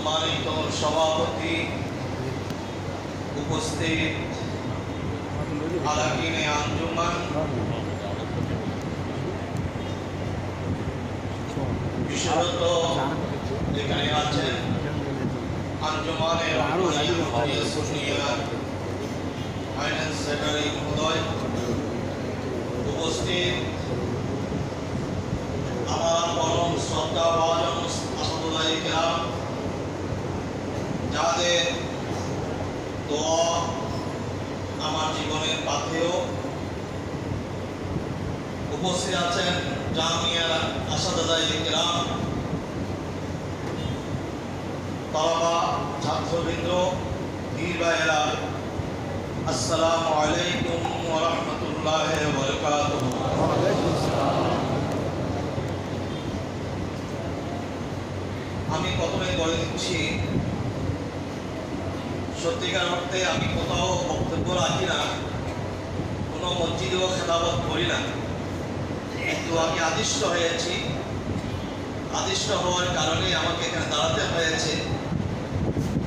সম্মানিত সভাপতি, উপস্থিত আলাকিনে আঞ্জুমান, বিশেষত এখানে আছেন আঞ্জুমানের ফাইন্যান্স সেক্রেটারি মহোদয়, উপস্থিত আমার পরম শ্রদ্ধাভাজন আসাদুল্লাহ কিরাম, যাদের দোয়া আমার জীবনের পাথেয়, উপস্থিত আছেন জামিয়ার আসাদুল্লাহ কিরাম, তালাবা, ছাত্রবৃন্দ, বীর ভাইয়েরা, আসসালামু আলাইকুম ওয়া রাহমাতুল্লাহি ওয়া বারাকাতুহু। আমি প্রথমে বলে দিচ্ছি, সত্যিকার অর্থে আমি কোথাও বক্তব্য রাখি না, কোনো মসজিদেও খেলাফত করি না, কিন্তু আমি আদিষ্ট হয়েছি। আদিষ্ট হওয়ার কারণে আমাকে এখানে দাঁড়াতে হয়েছে।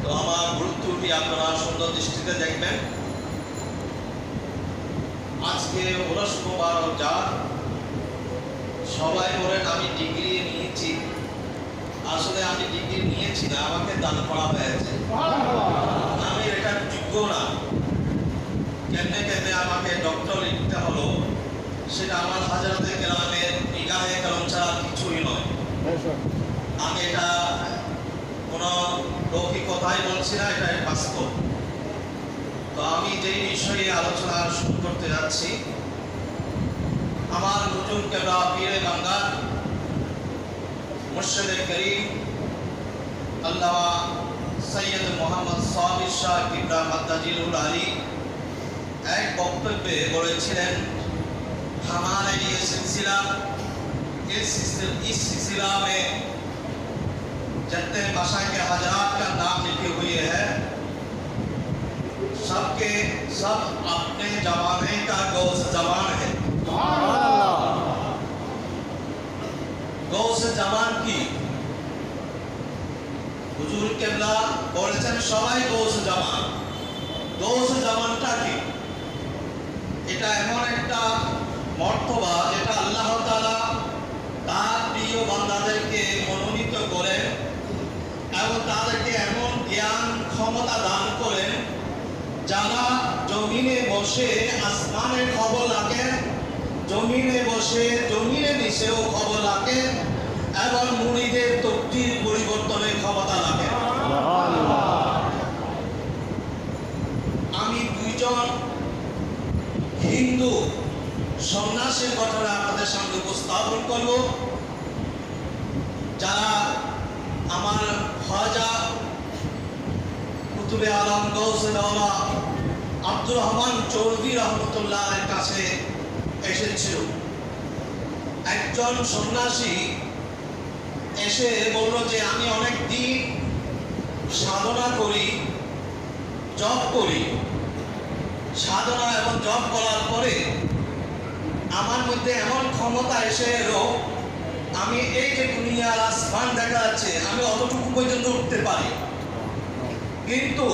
তো আমার ভুল ত্রুটি আপনারা সুন্দর দৃষ্টিতে দেখবেন। আজকে 19 মুবারক জাত, সবাই বলেন আমি ডিগ্রি নিয়েছি। আসলে আমি ডিগ্রি নিয়েছি না, আমাকে দান করা হয়েছে। আমি এটা যোগ্য না। কেমনে কেমনে আমাকে ডক্টর লিখতে হলো, সেটা আমার হাজারাতে কেরামের নিগাহে কালাম ছাড়া কিছুই নয়। আমি এটা কোনো লৌকিক কথাই বলছি না, এটা বাস্তব। তো আমি যেই বিষয়ে আলোচনা শুরু করতে যাচ্ছি, আমার হুজুর কেবলা পীরে বাংলা মুর্শিদে করিম আল্লামা সৈয়দ মোহাম্মদ সাবির শাহ কিবলা মাদ্দাজিলুল আলী এক বক্তব্যে বলেছিলেন, हमारे ये सिलसिला इस सिलसिला में जितने भाषा के हजरात का नाम लिखे हुए हैं, सबके सब अपने जमाने का गौस जमान है। गौस जमान की হুজুর কেবলা বলেছেন সবাই গৌস জামান। গৌস জামানটা কি? এটা এমন একটা মর্তবা যেটা আল্লাহ তাআলা তার প্রিয় বান্দাদেরকে মনোনীত করেন এবং তাদেরকে এমন জ্ঞান ক্ষমতা দান করেন, যারা জমিনে বসে আসমানের খবর রাখেন, জমিনে বসে জমিনের নিচেও খবর রাখেন এবং মুরিদের তকদির পরিবর্তনের ক্ষমতা রাখেন। আমি দুইজন হিন্দু সন্ন্যাসীর ঘটনা আপনাদের সামনে উপস্থাপন করব, যারা আমার খাজা কুতুবে আলম গৌসে আওলা আব্দুর রহমান চৌধুরী রহমতুল্লাহের কাছে এসেছিল। একজন সন্ন্যাসী এসে বলল যে আমি অনেক দিন সাধনা করি, জপ করি। সাধনা এবং জপ করার পরে আমার মধ্যে এমন ক্ষমতা এসে এলো, আমি এই যে দুনিয়ার আসমান দেখা যাচ্ছে, আমি অতটুকু পর্যন্ত উঠতে পারি, কিন্তু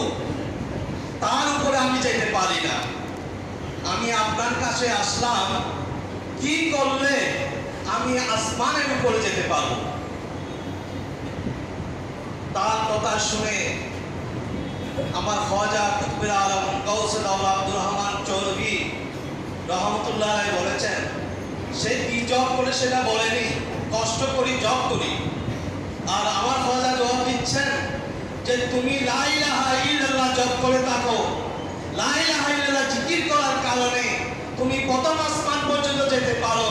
তার উপরে আমি যেতে পারি না। আমি আপনার কাছে আসলাম, কি করলে আমি আসমানের উপরে যেতে পারবো? তার কথা শুনে আমার খাজা কুতুবে আলম গৌসে আওলা আব্দুর রহমান চৌধুরী রহমতুল্লাহ বলেছেন, সে কি জব করে সেটা বলেনি, কষ্ট করি জব করি। আর আমার খাজা জবাব দিচ্ছেন যে তুমি লা ইলাহা ইল্লাল্লাহ জব করে থাকো, লা ইলাহা ইল্লাল্লাহ জিকির করার কারণে তুমি প্রথম আসমান পর্যন্ত যেতে পারো,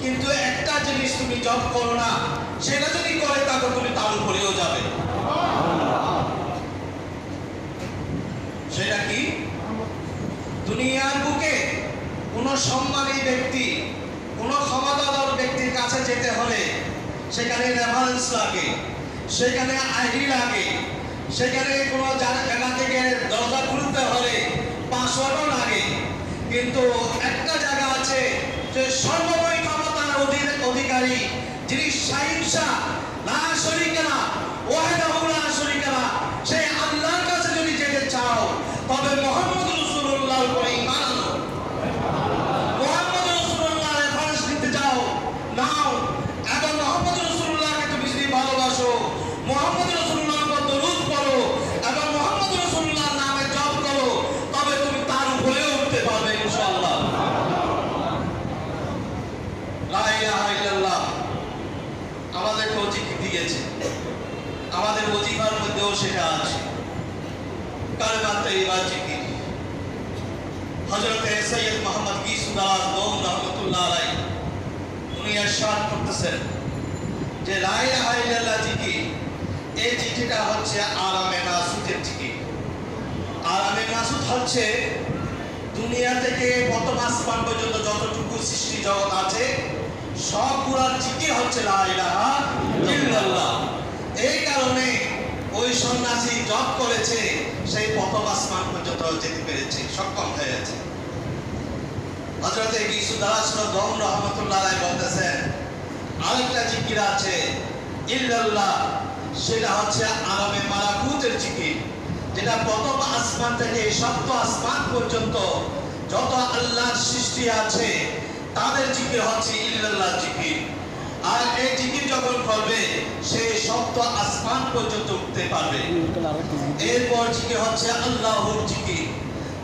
কিন্তু একটা জিনিস তুমি জব করো না, সেটা যদি করে থাকো তুমি তার উপরেও যাবে। সেটা কি? দুনিয়ার বুকে কোন সম্মানী ব্যক্তি, কোন ক্ষমতাধর ব্যক্তির কাছে যেতে হলে সেখানে রেফারেন্স লাগে, সেখানে আইডি লাগে, সেখানে কোনো জায়গা থেকে দরজা খুলতে হলে পাসওয়ার্ডও লাগে। কিন্তু একটা জায়গা আছে যে সর্বময় ক্ষমতার অধিকারী, যিনি শাহিনশাহ লা শরীকা লাহু ওয়াহদাহু লা শরীকা ওজিফার মধ্যেও সেটা আছে। কালেমা তৈয়বা জিকির। হযরত সৈয়দ মোহাম্মদ গিয়াসউদ্দিন দৌম রাহমাতুল্লাহ আলাইহি উনি ইরশাদ করতেছেন যে লা ইলাহা ইল্লাল্লাহ জিকির, এই জিকিরটা হচ্ছে আলামে নাসুতের জিকির। আলামে নাসুত হচ্ছে দুনিয়া থেকে প্রথম আসমান পর্যন্ত যতটুকু সৃষ্টি জগৎ আছে সবগুলোর জিকির হচ্ছে লা ইলাহা ইল্লাল্লাহ। এই কারণে ওই সন্ন্যাসী জপ করেছে, সেই প্রথম আসমান পর্যন্ত যেতে পেরেছে, সক্ষম হয়েছে। হযরত গিয়াসউদ্দিন দৌম রাহমাতুল্লাহ আলাইহি বলতেছেন আরেকটা জিকির আছে ইল্লাল্লাহ, সেটা হচ্ছে আলামে মালাকুতের জিকির, যেটা প্রথম আসমান থেকে সপ্তম আসমান পর্যন্ত যত আল্লাহর সৃষ্টি আছে তাদের জিকির হচ্ছে ইল্লাল্লাহ জিকির। আর এই জিকির যখন করবে সে সপ্তম আসমান পর্যন্ত উঠতে পারবে। এরপর জিকির হচ্ছে আল্লাহর জিকির,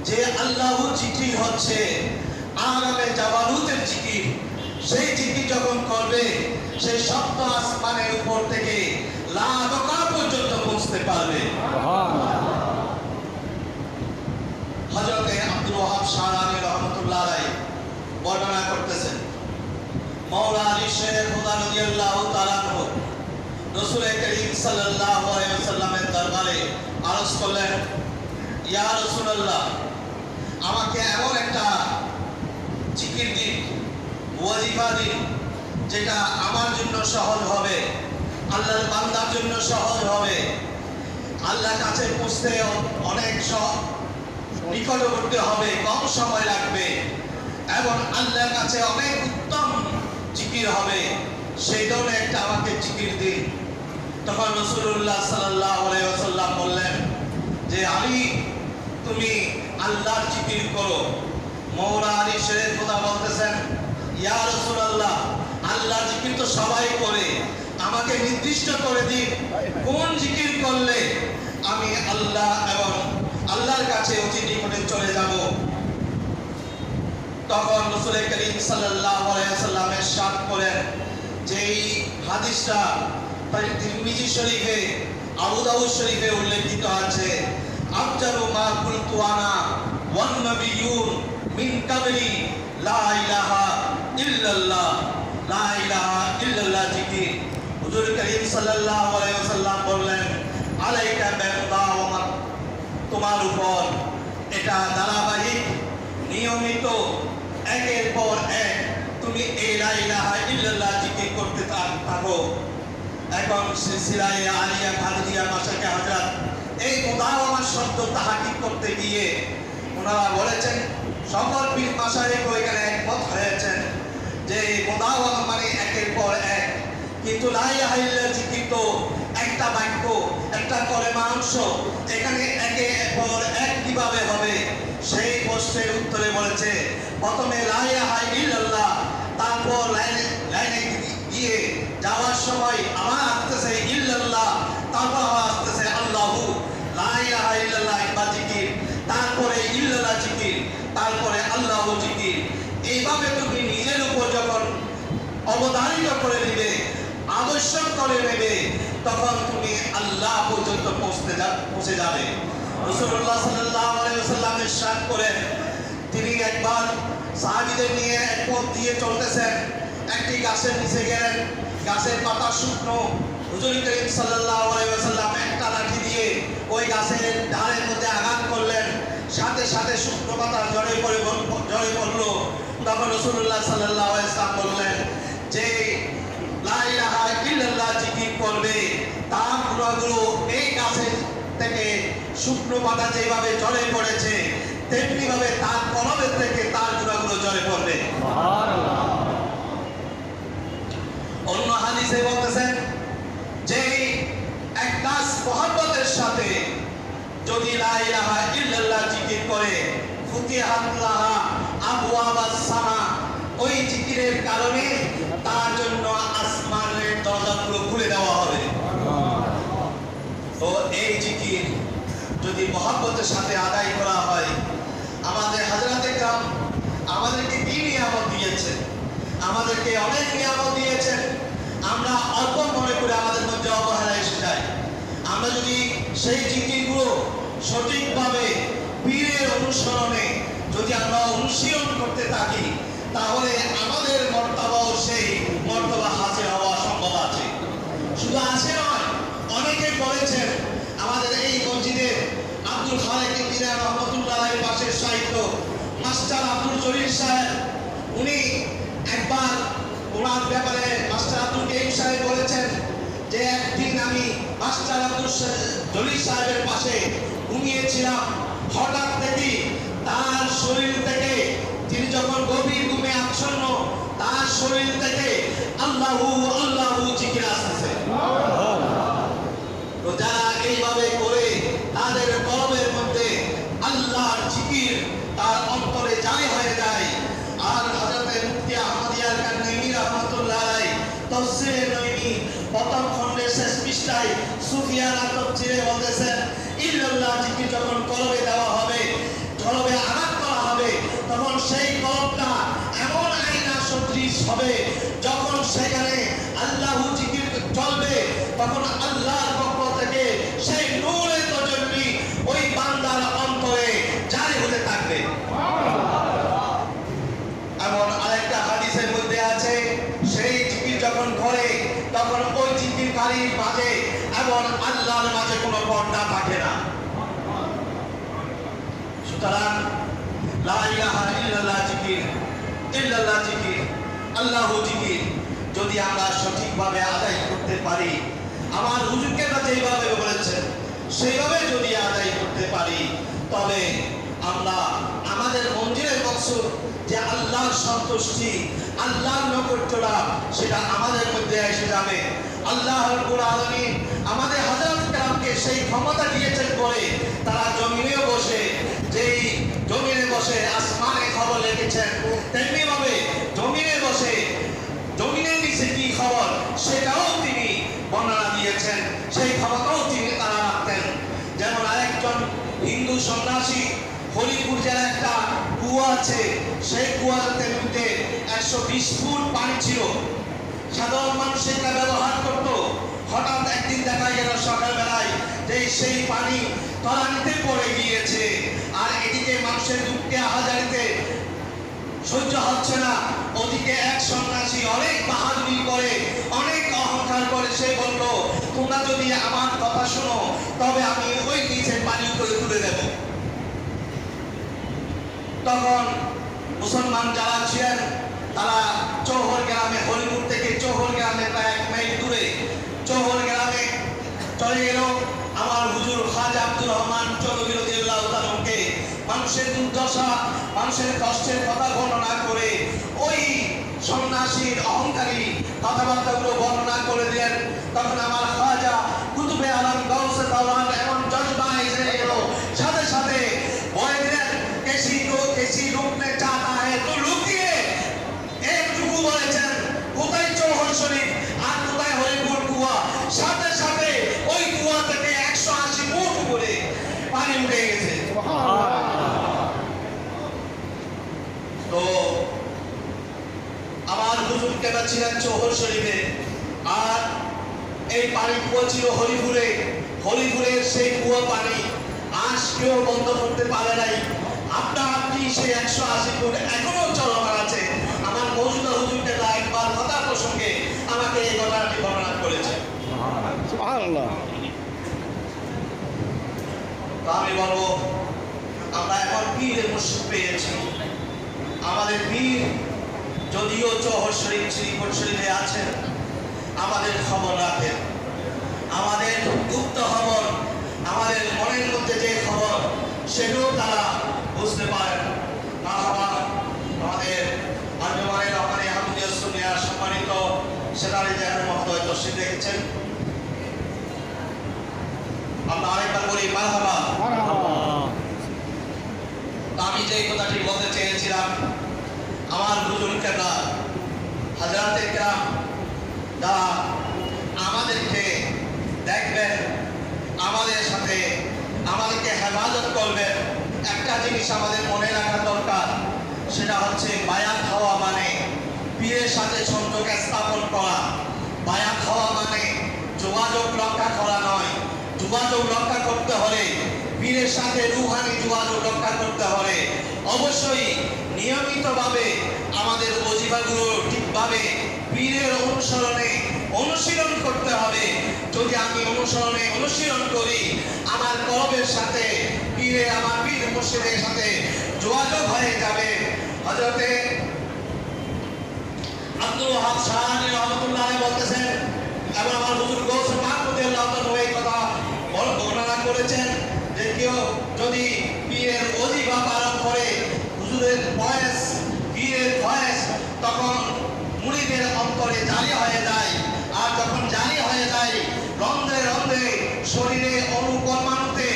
যে আল্লাহর জিকির হচ্ছে আলামে জাবারুতের জিকির। সেই জিকির যখন করবে সে সপ্তম আসমানের উপর থেকে লাদকা পর্যন্ত পৌঁছতে পারবে। হযরত আব্দুল ওয়াহাব শাহরানী রাহমাতুল্লাহ আলাইহি বর্ণনা করতেছেন মাওলা আলী শেখ খুদা রাদিয়াল্লাহু তাআলা আনহু রাসূল করিম সাল্লাল্লাহু আলাইহি ওয়াসাল্লামের দরবারে আরজ করলেন, ইয়া রাসূলুল্লাহ, আমাকে এমন একটা জিকির দিন, ওয়াজিফা দিন, যেটা আমার জন্য সহজ হবে, আল্লাহর বান্দার জন্য সহজ হবে, আল্লাহর কাছে পৌঁছতে অনেক নিকটবর্তী হবে, কম সময় লাগবে এবং আল্লাহর কাছে অনেক উত্তম জিকির হবে, সেই ধরনের একটা আমাকে জিকির দিন। তখন রাসূলুল্লাহ সাল্লাল্লাহু আলাইহি ওয়াসাল্লাম বললেন যে আলী, তুমি আল্লাহর জিকির করো। মাওলা আলী শেখ খুদা বলতেছেন, ইয়া রাসূলুল্লাহ, আল্লাহর জিকির তো সবাই করে, আমাকে নির্দিষ্ট করে দিন কোন জিকির করলে আমি আল্লাহ এবং আল্লাহর কাছে অতি নিকটে চলে যাব। তখন রাসূল করিম সাল্লাল্লাহু আলাইহি ওয়াসাল্লাম ইরশাদ করেন যে এই হাদিসটা তিরমিজি শরীফে, আবু দাউদ শরীফে উল্লেখিত আছে, আফজালু মা কুলতু আনা ওয়ান নাবিয়্যুন মিন কাবলি লা ইলাহা ইল্লাল্লাহ। লা ইলাহা ইল্লাল্লাহ জিকির। হুজুর করিম সাল্লাল্লাহু আলাইহি ওয়াসাল্লাম বললেন, আলাইকা বিদাওয়ামা, তোমার উপর এটা ধারাবাহিক নিয়মিত একের পর এক তুমি এই লা ইলাহা ইল্লাল্লাহ জিকির করতে থাকো। এখন সিলসিলায়ে আলিয়া কাদরিয়া মাশায়েখে হযরত এই মুদাওয়ামা শব্দ তাহকিক করতে গিয়ে ওনারা বলেছেন, সকল পীর মাশায়েখ এখানে একমত হয়েছেন যে মুদাওয়ামা মানে একের পর এক, কিন্তু লা ইলাহা ইল্লাল্লাহ জিকির তো একটা বাক্য, একটা কলেমা অংশ, এখানে একের পর এক কিভাবে হবে? সেই প্রশ্নের উত্তরে বলেছে, প্রথমে লা ইলাহা ইল্লাল্লাহ, তারপর লাইনে গিয়ে যাওয়ার সময় আমার আসতেছে ইল্লাল্লাহ, তারপর আমার আসতেছে আল্লাহু। লা ইলাহা ইল্লাল্লাহ বা জিকির, তারপরে ইল্লাল্লাহ জিকির, তারপরে আল্লাহু জিকির। এইভাবে তুমি নিজের উপর যখন অবধারিত করে নেবে, আবশ্যক করে নেবে, তখন তুমি আল্লাহ পর্যন্ত পৌঁছে যাবে। রাসূলুল্লাহ সাল্লাল্লাহু আলাইহি ওয়াসাল্লাম ইরশাদ করেন, তিনি একবার সাহাবীদের নিয়ে এক পথ দিয়ে চলতেছেন, একটি গাছের নিচে গেলেন, গাছের পাতা শুকনো। হুজুর করিম সাল্লাল্লাহু আলাইহি ওয়াসাল্লাম একটা লাঠি দিয়ে ওই গাছের ডালের মধ্যে আঘাত করলেন, সাথে সাথে শুকনো পাতা ঝরে পড়লো। তখন রাসূলুল্লাহ সাল্লাল্লাহু আলাইহি ওয়াসাল্লাম বললেন যে লা ইলাহা ইল্লাল্লাহ জিকির করবে, তার গুণাগুলো এই গাছের থেকে শুকনো পাতা যেভাবে ঝরে পড়েছে তেমনি ভাবে তার কলমের থেকে তার গুণাগুলো ঝরে পড়বে। অন্য হাদিসে বলতেছেন যে এক গাছ মহব্বতের সাথে যদি লা ইলাহা ইল্লাল্লাহ জিকির করে, ফুতিহাত লাহা আবওয়াবাস সামা, ওই জিকিরের কারণে তার জন্য আসমানের দরজাগুলো খুলে দেওয়া হবে। তো এই জিকির যদি মহব্বতের সাথে আদায় করা হয়, আমাদের হযরতে کرام আমাদেরকে কি নিয়ামত দিয়েছেন, আমাদেরকে অনেক নিয়ামত দিয়েছেন। আমরা অল্প মনে করে আমাদের মধ্যে অবহেলা এসে যায়। আমরা যদি সেই জিকিরগুলো সঠিকভাবে পীরের অনুসরণে যদি আমরা অনুশীলন করতে থাকি, তাহলে আমাদের মর্তবাও সেই মর্তবা হাসিল হওয়া সম্ভব আছে। শুধু আছে নয়, অনেকে বলেছেন, আমাদের এই মসজিদে আব্দুল খালেক ইন্দিরা রহমতুল্লাহ পাশের সাহিত্য মাস্টার আব্দুল জলিল সাহেব, উনি একবার ওনার ব্যাপারে মাস্টার আব্দুল কেম সাহেব বলেছেন যে একদিন আমি মাস্টার আব্দুল জলিল সাহেবের পাশে ঘুমিয়েছিলাম, হঠাৎ দেখি তার শরীর থেকে, তিনি যখন গভীর ঘুমে আচ্ছন্ন, তার শরীর থেকে আল্লাহু আল্লাহু জিকির আসতেছে। তো যারা এইভাবে করে তাদের কলবের মধ্যে আল্লাহর জিকির তার অন্তরে জারি হয়ে যায়। আর হযরত মুফতি আহমদিয়ার কান্নাইনি রাহমাতুল্লাহ আলাইহি তাফসীরে নবী প্রথম খণ্ডের শেষ পৃষ্ঠায় সুফিয়ানা তাফসীরে বলতেছেন, ইল্লাল্লাহ জিকির যখন কলবে দেওয়া হবে, কলবে আঘাত করা হবে, তখন সেই কলবটা এমন আয়না সদৃশ হবে, যখন সেখানে আল্লাহু জিকির চলবে, তখন আল্লাহর পক্ষ থেকে সেই নূরে তাজাল্লি ওই বান্দার অন্তরে জারি হতে থাকবে। এমন আরেকটা হাদিসের মধ্যে আছে, সেই জিকির যখন করে তখন ওই জিকিরকারীর মাঝে এবং আল্লাহর মাঝে কোনো পর্দা থাকে না। সুতরাং লা ইলাহা ইল্লাল্লাহ জিকির, ইল্লাল্লাহ জিকির, আল্লাহু জিকির যদি আমরা সঠিকভাবে আদায় করতে পারি, আমার হুজুরকে যেইভাবে বলেছেন সেইভাবে যদি আদায় করতে পারি, তবে আমরা আমাদের মন্দিরের মকসুদ যে আল্লাহর সন্তুষ্টি, আল্লাহর নৈকট্যটা, সেটা আমাদের মধ্যে এসে যাবে। আল্লাহ রাব্বুল আলামিন আমাদের হযরত কেরামকে সেই ক্ষমতা দিয়েছেন বলে তারা জমিনে বসে, যেই জমিনে বসে আসমানে খবর লিখেছেন, তেমনি ভাবে জমিনে বসে জমিনের নিচে কি খবর সেটাও তিনি বর্ণনা দিয়েছেন, সেই ক্ষমতাও তিনি তারা রাখতেন। যেমন আরেকজন হিন্দু সন্ন্যাসী, হরিপুর জেলায় একটা কুয়া আছে, সেই কুয়াতে মধ্যে 120 ফুট পানি ছিল, সাধারণ মানুষ সেটা ব্যবহার করত। হঠাৎ একদিন দেখা গেল সকালবেলায় যে সেই পানি তলানিতে পড়ে গিয়েছে, আর এদিকে মানুষের দুঃখে আহাজারিতে সহ্য হচ্ছে না। ওদিকে এক সন্ন্যাসী অনেক বাহাদুরি করে, অনেক অহংকার করে, সে বলল, তোমরা যদি আমার কথা শোনো তবে আমি ওই নিচে পানি করে তুলে দেব। তখন মুসলমান যারা ছিলেন তারা চৌহর গ্রামে, হরিপুর থেকে চৌহর গ্রামে প্রায় 1 মাইল দূরে চৌহর গ্রামে চলে গেল। আমার হুজুর খাজা আব্দুর রহমান চৌধুরী রাদিয়াল্লাহু তাআলাকে মানুষের দুর্দশা, মানুষের কষ্টের কথা বর্ণনা করে ওই সন্ন্যাসীর অহংকারী কথাবার্তাগুলো বর্ণনা করে দিলেন। তখন আমার খাজা কুতুবে আলম গাউসে দাওলাত এমন জজবা এসে গেল, সাথে সাথে বলে দিলেন, কেসি রুকনে চাহতা হ্যায় তো লুকিয়ে। একটুকু বলেছেন কোথায় চৌহর শরীফ আর কোথায় হরিপুর কুয়া, সাথে সাথে ওই কুয়া থেকে 180 ফুট করে পানি উঠে গেছে। তো আমার হুজুর কেনা ছিলেন চৌহর শরীফে, আর এই পানি কুয়া ছিল হরিপুরে। হরিপুরের সেই কুয়া পানি আজ কেউ বন্ধ করতে পারে নাই। আপনি সেই 180 ফুট এখনো চলমান আছে। আমার মৌজুদা হুজুর কেনা একবার কথা প্রসঙ্গে আমাকে এই ঘটনাটি বর্ণনা করেছে। সুবহানাল্লাহ। তো আমি বলবো, আমরা এখন পীরের মুর্শিদ পেয়েছি। আমাদের পীর যদিও চৌহর শরীফ শ্রীপুর শরীফে আছেন, আমাদের খবর রাখেন, আমাদের গুপ্ত খবর, আমাদের মনের মধ্যে যে খবর সেগুলো তারা বুঝতে পারেন। আমাদের আঞ্জুমানের রহমানি আহমদিয়া সুন্নিয়ার সম্মানিত সেনারি জাহান মহোদয় তশরিফ রেখেছেন। আমরা আরেকবার বলি মারহাবা। আমি যে কথাটি বলতে চেয়েছিলাম, আমার হুজুর কেনা হযরতে কেরাম যারা আমাদেরকে দেখবেন, আমাদের সাথে আমাদেরকে হেফাজত করবেন, একটা জিনিস আমাদের মনে রাখা দরকার, সেটা হচ্ছে বায়াত হওয়া মানে পীরের সাথে সংযোগ স্থাপন করা। বায়াত হওয়া মানে যোগাযোগ রক্ষা করা নয়। যোগাযোগ রক্ষা করতে হলে, পীরের সাথে রুহানি যোগাযোগ রক্ষা করতে হলে অবশ্যই নিয়মিতভাবে আমাদের ওজিফাগুলো ঠিকভাবে পীরের অনুসরণে অনুশীলন করতে হবে। যদি আমি অনুশীলন করি, আমার কলবের সাথে আমার পীর মুর্শিদের সাথে যোগাযোগ হয়ে যাবে। হযরতে আব্দুল ওয়াহাব শাহরানী রাহমাতুল্লাহ আলাইহি বলতেছেন, এবং আমার হুজুর গৌস পাক রাদিয়াল্লাহু তাআলা এই কথা বর্ণনা করেছেন যে কেউ যদি পীরের ওজিফা পালন করে, হুজুরের ভয়েস, পীরের ভয়েস তখন মুরিদের অন্তরে জারি হয়ে যায়। আর যখন জারি হয়ে যায়, রন্ধ্রে রন্ধ্রে শরীরে অনুকর্মানুতে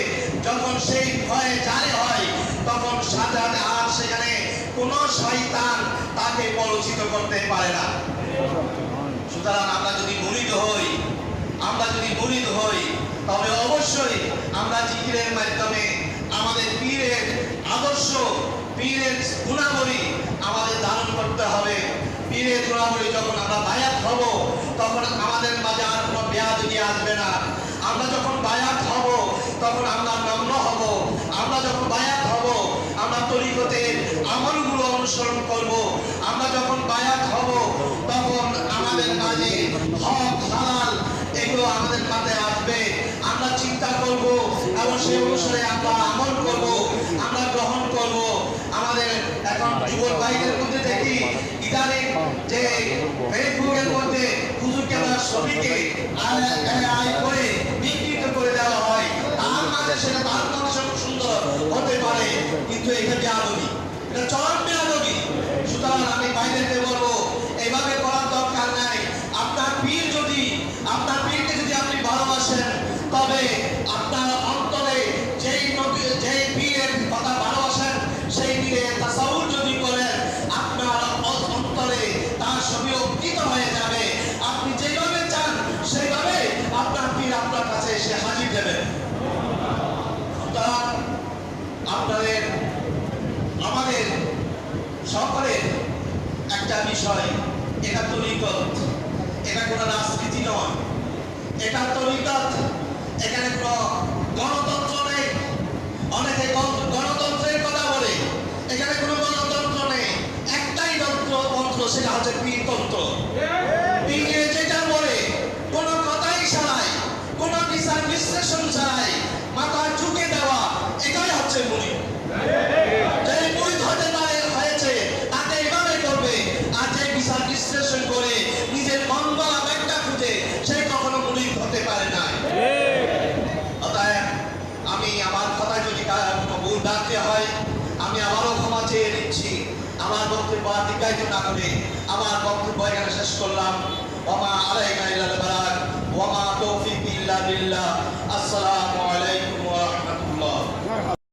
যখন সেই ভয়ে জারি হয়, তখন সাজাতে আর সেখানে কোনো শয়তান তাকে পরাজিত করতে পারে না। সুতরাং আমরা যদি মুরিদ হই তবে অবশ্যই আমরা জিকিরের মাধ্যমে আমাদের পীরের আদর্শ, পীরের গুণাবলী আমাদের ধারণ করতে হবে। পীরের গুণাবলী যখন আমরা বায়াত হব, তখন আমাদের মাঝে আর কোনো বেয়াদবি আসবে না। আমরা যখন বায়াত হব, তখন আমরা নম্র হব। আমরা যখন বায়াত হব, আমরা তরিকতের আমলগুলো অনুসরণ করব। আমরা যখন বায়াত হব, তখন আমাদের মাঝে হক হালাল এগুলো আমাদের মাঝে আসবে। আমরা চিন্তা করব এবং সেই অনুসারে আমরা আমল করব, আমরা গ্রহণ করব। আমাদের এখন যুবক ভাইদের মধ্যে দেখি ইদানিং যে ফেসবুকের মধ্যে হুজুরকে আমরা ছবিকে আয় করে বিকৃত করে দেওয়া হয়। তার মাঝে সেটা তার মানুষের সুন্দর হতে পারে, কিন্তু এটা বেয়াদবি, এটা চরম বেয়াদবি। সুতরাং আমি ভাইদেরকে বলবো, এইভাবে করার দরকার নাই। আপনার পীরকে যদি আপনি ভালোবাসেন, তবে আপনার অন্তরে যেই পীরের কথা ভালোবাসেন, সেই পীরের তাসাউর যদি করেন, আপনার অন্তরে তার ছবি অঙ্কিত হয়ে যাবে। আপনি যেভাবে চান সেইভাবে আপনার পীর আপনার কাছে এসে হাজির দেবেন। সুতরাং আমাদের সকলের একটা বিষয়, এটা তরিকত, এটা কোনো রাজনীতি নয়, এটা তরিকত। এখানে কোনো গণতন্ত্র নেই। অনেকে গণতন্ত্রের কথা বলে, এখানে কোনো গণতন্ত্র নেই। একটাই তন্ত্র, সেটা হচ্ছে পীরতন্ত্র। পীরে যেটা বলে, কোনো কথাই ছাড়াই, কোনো বিচার বিশ্লেষণ ছাড়াই মাথায় ঝুঁকে দেওয়া, এটাই হচ্ছে মুরিদ। যে মুরিদ হয়েছে তাকে এভাবে করবে। আর যে বিচার বিশ্লেষণ করে নিজের মন গলা ব্যাগটা খুঁজে, সে কখনো মুরিদ হতে পারে না। অতএব আমি আমার কথা যদি কোনো ভুল ডাকতে হয়, আমি আবারও ক্ষমা চেয়ে নিচ্ছি। আমার বক্তব্য দীর্ঘায়িত না করে আমার বক্তব্য এখানে শেষ করলাম। ওমা আলাইনা ইল্লাল বালাগ ওয়া মা তৌফিক ইল্লা বিল্লাহ। আসসালামু আলাইকুম ওয়া রাহমাতুল্লাহ।